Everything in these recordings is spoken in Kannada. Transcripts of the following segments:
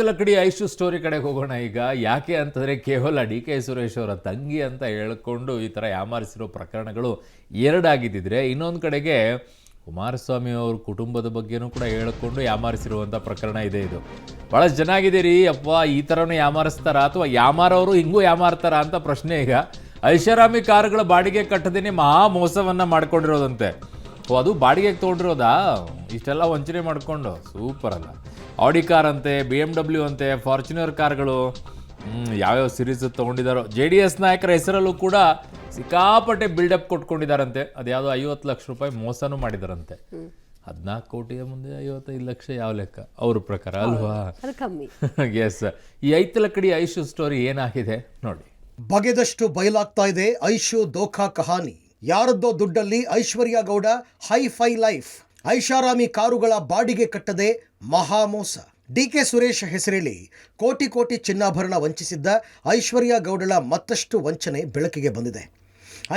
ಲಕ್ಕಡಿ ಐಶು ಸ್ಟೋರಿ ಕಡೆಗೆ ಹೋಗೋಣ ಈಗ. ಯಾಕೆ ಅಂತಂದರೆ ಕೇವಲ ಡಿ ಕೆ ಸುರೇಶ್ ಅವರ ತಂಗಿ ಅಂತ ಹೇಳಿಕೊಂಡು ಈ ಥರ ಯಾಮಾರಿಸಿರೋ ಪ್ರಕರಣಗಳು ಎರಡಾಗಿದ್ದಿದ್ರೆ, ಇನ್ನೊಂದು ಕಡೆಗೆ ಕುಮಾರಸ್ವಾಮಿ ಅವ್ರ ಕುಟುಂಬದ ಬಗ್ಗೆನೂ ಕೂಡ ಹೇಳಿಕೊಂಡು ಯಾಮಾರಿಸಿರುವಂಥ ಪ್ರಕರಣ ಇದೆ. ಇದು ಭಾಳ ಚೆನ್ನಾಗಿದ್ದೀರಿ ಅಪ್ಪ, ಈ ಥರನೂ ಯಾಮಾರಿಸ್ತಾರ ಅಥವಾ ಯಾಮಾರವರು ಹಿಂಗೂ ಯಾಮಾರ್ತಾರ ಅಂತ ಪ್ರಶ್ನೆ. ಈಗ ಐಷಾರಾಮಿ ಕಾರುಗಳ ಬಾಡಿಗೆ ಕಟ್ಟದೇನೆ ಮಹಾ ಮೋಸವನ್ನು ಮಾಡ್ಕೊಂಡಿರೋದಂತೆ. ಅದು ಬಾಡಿಗೆಗೆ ತೊಗೊಂಡಿರೋದಾ? ಇಷ್ಟೆಲ್ಲ ವಂಚನೆ ಮಾಡಿಕೊಂಡು ಸೂಪರ್ ಅಲ್ಲ. ಆಡಿ ಕಾರ್ ಅಂತೆ, BMW ಅಂತೆ, ಫಾರ್ಚುನರ್ ಕಾರ್ಗಳು, ಯಾವ್ಯಾವ ಸೀರೀಸ್ ತೊಗೊಂಡಿದ್ದಾರೋ. JDS ನಾಯಕರ ಹೆಸರಲ್ಲೂ ಕೂಡ ಸಿಕ್ಕಾಪಟ್ಟೆ ಬಿಲ್ಡಪ್ ಕೊಟ್ಕೊಂಡಿದ್ದಾರಂತೆ. ಅದ್ಯಾವುದೋ 50 ಲಕ್ಷ ರೂಪಾಯಿ ಮೋಸನೂ ಮಾಡಿದಾರಂತೆ. 14 ಕೋಟಿಯ ಮುಂದೆ 55 ಲಕ್ಷ ಯಾವ ಲೆಕ್ಕ ಅವ್ರ ಪ್ರಕಾರ ಅಲ್ವಾ? ಎಸ್. ಈ ಐತಲಕ್ಕಡಿ ಐಶು ಸ್ಟೋರಿ ಏನಾಗಿದೆ ನೋಡಿ. ಬಗೆದಷ್ಟು ಬಯಲಾಗ್ತಾ ಇದೆ ಐಶು ದೋಖಾ ಕಹಾನಿ. ಯಾರದ್ದೋ ದುಡ್ಡಲ್ಲಿ ಐಶ್ವರ್ಯ ಗೌಡ ಹೈಫೈ ಲೈಫ್. ಐಷಾರಾಮಿ ಕಾರುಗಳ ಬಾಡಿಗೆ ಕಟ್ಟದೆ ಮಹಾಮೋಸ. ಡಿಕೆ ಸುರೇಶ್ ಹೆಸರೇಳಿ ಕೋಟಿ ಕೋಟಿ ಚಿನ್ನಾಭರಣ ವಂಚಿಸಿದ್ದ ಐಶ್ವರ್ಯ ಗೌಡಳ ಮತ್ತಷ್ಟು ವಂಚನೆ ಬೆಳಕಿಗೆ ಬಂದಿದೆ.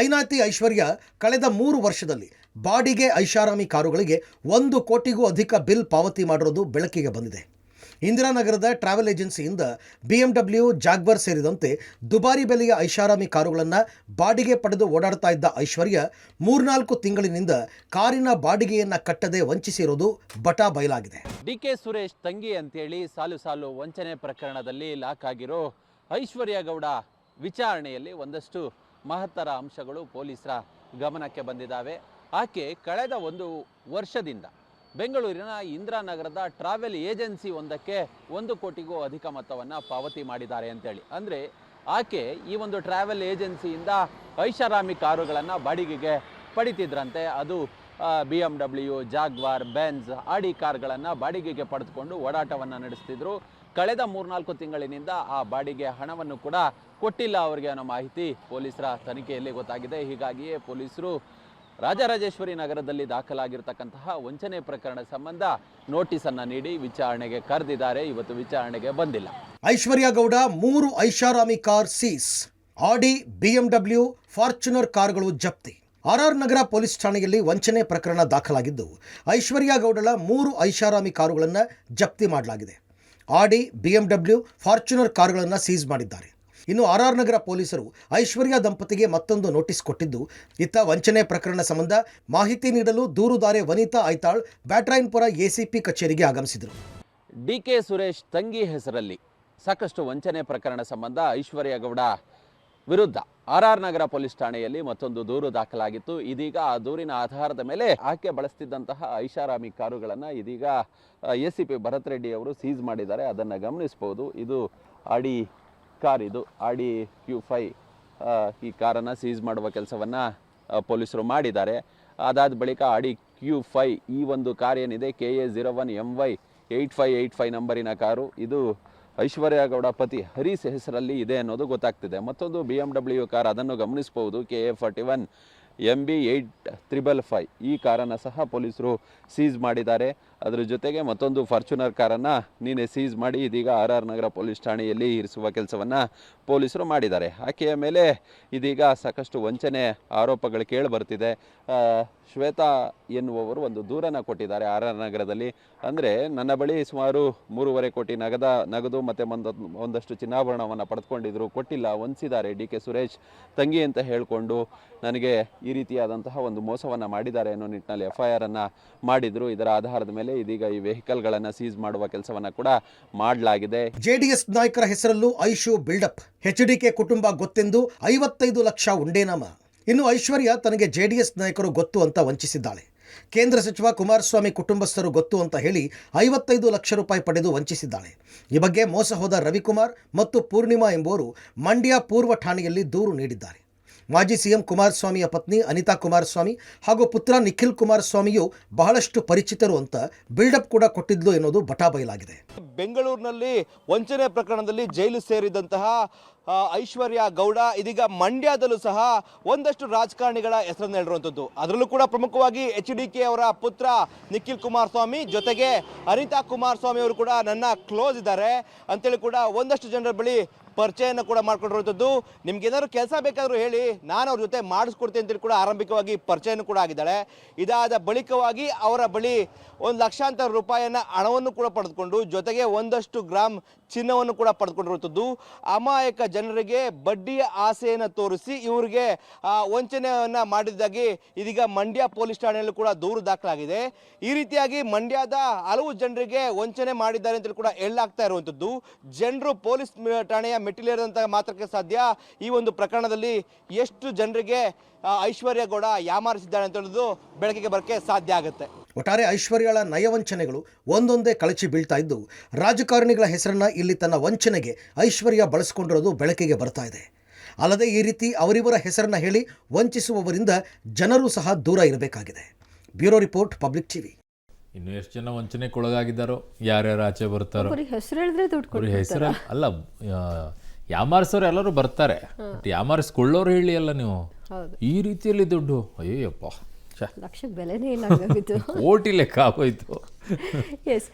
ಐನಾತಿ ಐಶ್ವರ್ಯ ಕಳೆದ 3 ವರ್ಷದಲ್ಲಿ ಬಾಡಿಗೆ ಐಷಾರಾಮಿ ಕಾರುಗಳಿಗೆ 1 ಕೋಟಿಗೂ ಅಧಿಕ ಬಿಲ್ ಪಾವತಿ ಮಾಡಿರೋದು ಬೆಳಕಿಗೆ ಬಂದಿದೆ. ಇಂದಿರಾನಗರದ ಟ್ರಾವೆಲ್ ಏಜೆನ್ಸಿಯಿಂದ BMW, ಜಾಗ್ವರ್ ಸೇರಿದಂತೆ ದುಬಾರಿ ಬೆಲೆಯ ಐಷಾರಾಮಿ ಕಾರುಗಳನ್ನು ಬಾಡಿಗೆ ಪಡೆದು ಓಡಾಡ್ತಾ ಇದ್ದ ಐಶ್ವರ್ಯ 3-4 ತಿಂಗಳಿನಿಂದ ಕಾರಿನ ಬಾಡಿಗೆಯನ್ನು ಕಟ್ಟದೆ ವಂಚಿಸಿರೋದು ಬಟಾ ಬಯಲಾಗಿದೆ. ಡಿಕೆ ಸುರೇಶ್ ತಂಗಿ ಅಂತೇಳಿ ಸಾಲು ಸಾಲು ವಂಚನೆ ಪ್ರಕರಣದಲ್ಲಿ ಲಾಕ್ ಆಗಿರೋ ಐಶ್ವರ್ಯ ಗೌಡ ವಿಚಾರಣೆಯಲ್ಲಿ ಒಂದಷ್ಟು ಮಹತ್ತರ ಅಂಶಗಳು ಪೊಲೀಸರ ಗಮನಕ್ಕೆ ಬಂದಿದ್ದಾವೆ. ಆಕೆ ಕಳೆದ 1 ವರ್ಷದಿಂದ ಬೆಂಗಳೂರಿನ ಇಂದಿರಾನಗರದ ಟ್ರಾವೆಲ್ ಏಜೆನ್ಸಿ ಒಂದಕ್ಕೆ 1 ಕೋಟಿಗೂ ಅಧಿಕ ಮೊತ್ತವನ್ನು ಪಾವತಿ ಮಾಡಿದ್ದಾರೆ ಅಂತೇಳಿ. ಅಂದರೆ ಆಕೆ ಈ ಒಂದು ಟ್ರಾವೆಲ್ ಏಜೆನ್ಸಿಯಿಂದ ಐಷಾರಾಮಿ ಕಾರುಗಳನ್ನು ಬಾಡಿಗೆಗೆ ಪಡಿತಿದ್ರಂತೆ. ಅದು BMW, ಜಾಗ್ವಾರ್, ಬೆನ್ಸ್, ಆಡಿ ಕಾರ್ಗಳನ್ನು ಬಾಡಿಗೆಗೆ ಪಡೆದುಕೊಂಡು ಓಡಾಟವನ್ನು ನಡೆಸ್ತಿದ್ರು. ಕಳೆದ 3-4 ತಿಂಗಳಿನಿಂದ ಆ ಬಾಡಿಗೆ ಹಣವನ್ನು ಕೂಡ ಕೊಟ್ಟಿಲ್ಲ ಅವರಿಗೆ ಅನ್ನೋ ಮಾಹಿತಿ ಪೊಲೀಸರ ತನಿಖೆಯಲ್ಲಿ ಗೊತ್ತಾಗಿದೆ. ಹೀಗಾಗಿಯೇ ಪೊಲೀಸರು ರಾಜರಾಜೇಶ್ವರಿ ನಗರದಲ್ಲಿ ದಾಖಲಾಗಿರ್ತಕ್ಕಂತಹ ವಂಚನೆ ಪ್ರಕರಣ ಸಂಬಂಧ ನೋಟಿಸನ್ನು ನೀಡಿ ವಿಚಾರಣೆಗೆ ಕರೆದಿದ್ದಾರೆ. ಇವತ್ತು ವಿಚಾರಣೆಗೆ ಬಂದಿಲ್ಲ. ಐಶ್ವರ್ಯ ಗೌಡ 3 ಐಷಾರಾಮಿ ಕಾರ್ ಸೀಸ್. ಆಡಿ, BMW, ಫಾರ್ಚುನರ್ ಕಾರ್ಗಳು ಜಪ್ತಿ. ಆರ್ ನಗರ ಪೊಲೀಸ್ ಠಾಣೆಯಲ್ಲಿ ವಂಚನೆ ಪ್ರಕರಣ ದಾಖಲಾಗಿದ್ದು ಐಶ್ವರ್ಯ ಗೌಡಳ 3 ಐಷಾರಾಮಿ ಕಾರುಗಳನ್ನು ಜಪ್ತಿ ಮಾಡಲಾಗಿದೆ. ಆಡಿ, BMW, ಫಾರ್ಚುನರ್ ಕಾರುಗಳನ್ನು ಸೀಸ್ ಮಾಡಿದ್ದಾರೆ. ಇನ್ನು ಆರ್ ನಗರ ಪೊಲೀಸರು ಐಶ್ವರ್ಯ ದಂಪತಿಗೆ ಮತ್ತೊಂದು ನೋಟಿಸ್ ಕೊಟ್ಟಿದ್ದು, ಇತ್ತ ವಂಚನೆ ಪ್ರಕರಣ ಸಂಬಂಧ ಮಾಹಿತಿ ನೀಡಲು ದೂರುದಾರೆ ವನಿತಾ ಐತಾಳ್ ಬ್ಯಾಟ್ರಾಯನ್ಪುರ ACP ಕಚೇರಿಗೆ ಆಗಮಿಸಿದರು. ಡಿಕೆ ಸುರೇಶ್ ತಂಗಿ ಹೆಸರಲ್ಲಿ ಸಾಕಷ್ಟು ವಂಚನೆ ಪ್ರಕರಣ ಸಂಬಂಧ ಐಶ್ವರ್ಯ ಗೌಡ ವಿರುದ್ಧ ಆರ್ ನಗರ ಪೊಲೀಸ್ ಠಾಣೆಯಲ್ಲಿ ಮತ್ತೊಂದು ದೂರು ದಾಖಲಾಗಿತ್ತು. ಇದೀಗ ಆ ದೂರಿನ ಆಧಾರದ ಮೇಲೆ ಆಕೆ ಬಳಸ್ತಿದ್ದಂತಹ ಐಷಾರಾಮಿ ಕಾರುಗಳನ್ನು ಇದೀಗ ACP ಭರತ್ ರೆಡ್ಡಿ ಅವರು ಸೀಸ್ ಮಾಡಿದ್ದಾರೆ. ಅದನ್ನು ಗಮನಿಸಬಹುದು. ಇದು ಆಡಿ ಕಾರ್, ಇದು ಆಡಿ Q5. ಈ ಕಾರನ್ನು ಸೀಸ್ ಮಾಡುವ ಕೆಲಸವನ್ನು ಪೊಲೀಸರು ಮಾಡಿದ್ದಾರೆ. ಅದಾದ ಬಳಿಕ ಆಡಿ Q5 ಈ ಒಂದು ಕಾರ್ ಏನಿದೆ KA01MY 8585 ನಂಬರಿನ ಕಾರು, ಇದು ಐಶ್ವರ್ಯ ಗೌಡ ಪತಿ ಹರೀಶ್ ಹೆಸರಲ್ಲಿ ಇದೆ ಅನ್ನೋದು ಗೊತ್ತಾಗ್ತಿದೆ. ಮತ್ತೊಂದು BMW ಕಾರ್, ಅದನ್ನು ಗಮನಿಸಬಹುದು, KA41 MB 8555 ಈ ಕಾರನ್ನು ಸಹ ಪೊಲೀಸರು ಸೀಸ್ ಮಾಡಿದ್ದಾರೆ. ಅದರ ಜೊತೆಗೆ ಮತ್ತೊಂದು ಫಾರ್ಚುನರ್ ಕಾರನ್ನು ನೀನೆ ಸೀಸ್ ಮಾಡಿ ಇದೀಗ ಆರ್ ನಗರ ಪೊಲೀಸ್ ಠಾಣೆಯಲ್ಲಿ ಇರಿಸುವ ಕೆಲಸವನ್ನು ಪೊಲೀಸರು ಮಾಡಿದ್ದಾರೆ. ಆಕೆಯ ಮೇಲೆ ಇದೀಗ ಸಾಕಷ್ಟು ವಂಚನೆ ಆರೋಪಗಳು ಕೇಳಿ ಬರ್ತಿದೆ. ಶ್ವೇತಾ ಎನ್ನುವವರು ಒಂದು ದೂರನ್ನು ಕೊಟ್ಟಿದ್ದಾರೆ ಆರ್ ನಗರದಲ್ಲಿ. ಅಂದರೆ ನನ್ನ ಬಳಿ ಸುಮಾರು 3.5 ಕೋಟಿ ನಗದು ಮತ್ತು ಒಂದಷ್ಟು ಚಿನ್ನಾಭರಣವನ್ನು ಪಡೆದುಕೊಂಡಿದ್ರು, ಕೊಟ್ಟಿಲ್ಲ, ವಂಚಿಸಿದ್ದಾರೆ ಡಿಕೆ ಸುರೇಶ್ ತಂಗಿ ಅಂತ ಹೇಳಿಕೊಂಡು ನನಗೆ ಈ ರೀತಿಯಾದಂತಹ ಒಂದು ಮೋಸವನ್ನು ಮಾಡಿದ್ದಾರೆ ಅನ್ನೋ ನಿಟ್ಟಿನಲ್ಲಿ FIR ಅನ್ನು ಮಾಡಿದ್ರು. ಇದರ ಆಧಾರದ ಮೇಲೆ ಇದೀಗ ಈ ವೆಹಿಕಲ್ಗಳನ್ನು ಸೀಸ್ ಮಾಡುವ ಕೆಲಸವನ್ನು ಕೂಡ ಮಾಡಲಾಗಿದೆ. JDS ನಾಯಕರ ಹೆಸರಲ್ಲೂ ಐಶು ಬಿಲ್ಡಪ್. HDK ಕುಟುಂಬ ಗೊತ್ತೆಂದು 55 ಲಕ್ಷ ಉಂಡೇನಾಮ. ಇನ್ನು ಐಶ್ವರ್ಯ ತನಗೆ JDS ನಾಯಕರು ಗೊತ್ತು ಅಂತ ವಂಚಿಸಿದ್ದಾಳೆ. ಕೇಂದ್ರ ಸಚಿವ ಕುಮಾರಸ್ವಾಮಿ ಕುಟುಂಬಸ್ಥರು ಗೊತ್ತು ಅಂತ ಹೇಳಿ 55 ಲಕ್ಷ ರೂಪಾಯಿ ಪಡೆದು ವಂಚಿಸಿದ್ದಾಳೆ. ಈ ಬಗ್ಗೆ ಮೋಸ ಹೋದ ರವಿಕುಮಾರ್ ಮತ್ತು ಪೂರ್ಣಿಮಾ ಎಂಬುವರು ಮಂಡ್ಯ ಪೂರ್ವ ಠಾಣೆಯಲ್ಲಿ ದೂರು ನೀಡಿದ್ದಾರೆ. ಮಾಜಿ CM ಕುಮಾರಸ್ವಾಮಿಯ ಪತ್ನಿ ಅನಿತಾ ಕುಮಾರಸ್ವಾಮಿ ಹಾಗೂ ಪುತ್ರ ನಿಖಿಲ್ ಕುಮಾರಸ್ವಾಮಿಯು ಬಹಳಷ್ಟು ಪರಿಚಿತರು ಅಂತ ಬಿಲ್ಡಪ್ ಕೂಡ ಕೊಟ್ಟಿದ್ಲು ಎನ್ನುವುದು ಬಟಾ ಬಯಲಾಗಿದೆ. ಬೆಂಗಳೂರಿನಲ್ಲಿ ವಂಚನೆ ಪ್ರಕರಣದಲ್ಲಿ ಜೈಲು ಸೇರಿದಂತಹ ಐಶ್ವರ್ಯ ಗೌಡ ಇದೀಗ ಮಂಡ್ಯದಲ್ಲೂ ಸಹ ಒಂದಷ್ಟು ರಾಜಕಾರಣಿಗಳ ಹೆಸರನ್ನು ಹೇಳಿರುವಂಥದ್ದು. ಅದರಲ್ಲೂ ಕೂಡ ಪ್ರಮುಖವಾಗಿ HDK ಅವರ ಪುತ್ರ ನಿಖಿಲ್ ಕುಮಾರಸ್ವಾಮಿ ಜೊತೆಗೆ ಅನಿತಾ ಕುಮಾರಸ್ವಾಮಿ ಅವರು ಕೂಡ ನನ್ನ ಕ್ಲೋಸ್ ಇದ್ದಾರೆ ಅಂತೇಳಿ ಕೂಡ ಒಂದಷ್ಟು ಜನರ ಬಳಿ ಪರಿಚಯನ ಕೂಡ ಮಾಡ್ಕೊಂಡಿರುವಂಥದ್ದು. ನಿಮ್ಗೆ ಏನಾದ್ರು ಕೆಲಸ ಬೇಕಾದರೂ ಹೇಳಿ, ನಾನು ಅವ್ರ ಜೊತೆ ಮಾಡಿಸ್ಕೊಡ್ತೀನಿ ಅಂತೇಳಿ ಕೂಡ ಆರಂಭಿಕವಾಗಿ ಪರಿಚಯನೂ ಕೂಡ ಆಗಿದ್ದಾಳೆ. ಇದಾದ ಬಳಿಕವಾಗಿ ಅವರ ಬಳಿ 1 ಲಕ್ಷಾಂತರ ರೂಪಾಯಿಯನ್ನ ಹಣವನ್ನು ಕೂಡ ಪಡೆದುಕೊಂಡು ಜೊತೆಗೆ ಒಂದಷ್ಟು ಗ್ರಾಮ್ ಚಿನ್ನವನ್ನು ಕೂಡ ಪಡೆದುಕೊಂಡಿರುವಂಥದ್ದು. ಅಮಾಯಕ ಜನರಿಗೆ ಬಡ್ಡಿಯ ಆಸೆಯನ್ನು ತೋರಿಸಿ ಇವರಿಗೆ ವಂಚನೆಯನ್ನ ಮಾಡಿದ್ದಾಗಿ ಇದೀಗ ಮಂಡ್ಯ ಪೊಲೀಸ್ ಠಾಣೆಯಲ್ಲೂ ಕೂಡ ದೂರು ದಾಖಲಾಗಿದೆ. ಈ ರೀತಿಯಾಗಿ ಮಂಡ್ಯದ ಹಲವು ಜನರಿಗೆ ವಂಚನೆ ಮಾಡಿದ್ದಾರೆ ಅಂತೇಳಿ ಕೂಡ ಹೇಳಲಾಗ್ತಾ ಇರುವಂಥದ್ದು. ಜನರು ಪೊಲೀಸ್ ಠಾಣೆಯ ಮೆಟ್ಟಿಲೇರಿದಂತ ಮಾತ್ರಕ್ಕೆ ಸಾಧ್ಯ ಈ ಒಂದು ಪ್ರಕರಣದಲ್ಲಿ ಎಷ್ಟು ಜನರಿಗೆ ಐಶ್ವರ್ಯ ಗೌಡ ಯಾಮಾರಿಸಿದ್ದಾಳೆ ಅಂತ ಹೇಳೋದು ಬೆಳಕಿಗೆ ಬರಕ್ಕೆ ಸಾಧ್ಯ ಆಗುತ್ತೆ. ಒಟ್ಟಾರೆ ಐಶ್ವರ್ಯಳ ನಯವಂಚನೆಗಳು ಒಂದೊಂದೇ ಕಳಚಿ ಬೀಳ್ತಾ ಇದ್ದು ರಾಜಕಾರಣಿಗಳ ಹೆಸರನ್ನ ಇಲ್ಲಿ ತನ್ನ ವಂಚನೆಗೆ ಐಶ್ವರ್ಯ ಬಳಸಿಕೊಂಡಿರೋದು ಬೆಳಕಿಗೆ ಬರ್ತಾ ಇದೆ. ಅಲ್ಲದೆ ಈ ರೀತಿ ಅವರಿವರ ಹೆಸರನ್ನ ಹೇಳಿ ವಂಚಿಸುವವರಿಂದ ಜನರು ಸಹ ದೂರ ಇರಬೇಕಾಗಿದೆ. Bureau report, public TV. ಇನ್ನು ಎಷ್ಟು ಜನ ವಂಚನೆಗೊಳಗಾಗಿದ್ದಾರೋ, ಯಾರ್ಯಾರು ಆಚೆ ಬರ್ತಾರೋ, ಹೆಸರು ಹೇಳಿದ್ರೆ ದುಡ್ಡು ಅವ್ರ ಹೆಸರು ಅಲ್ಲ, ಯಾಮಾರಿಸೋರು ಎಲ್ಲರೂ ಬರ್ತಾರೆ, ಬಟ್ ಯಾಮಾರಿಸ್ಕೊಳ್ಳೋರು ಹೇಳಿ ಅಲ್ಲ ನೀವು ಈ ರೀತಿಯಲ್ಲಿ ದುಡ್ಡು. ಅಯ್ಯಪ್ಪ, ಲಕ್ಷಕ್ಕೆ ಬೆಲೆನೇ ಇಲ್ಲ, ಕೋಟಿ ಲೆಕ್ಕ ಆಗೋಯ್ತು. ಎಸ್.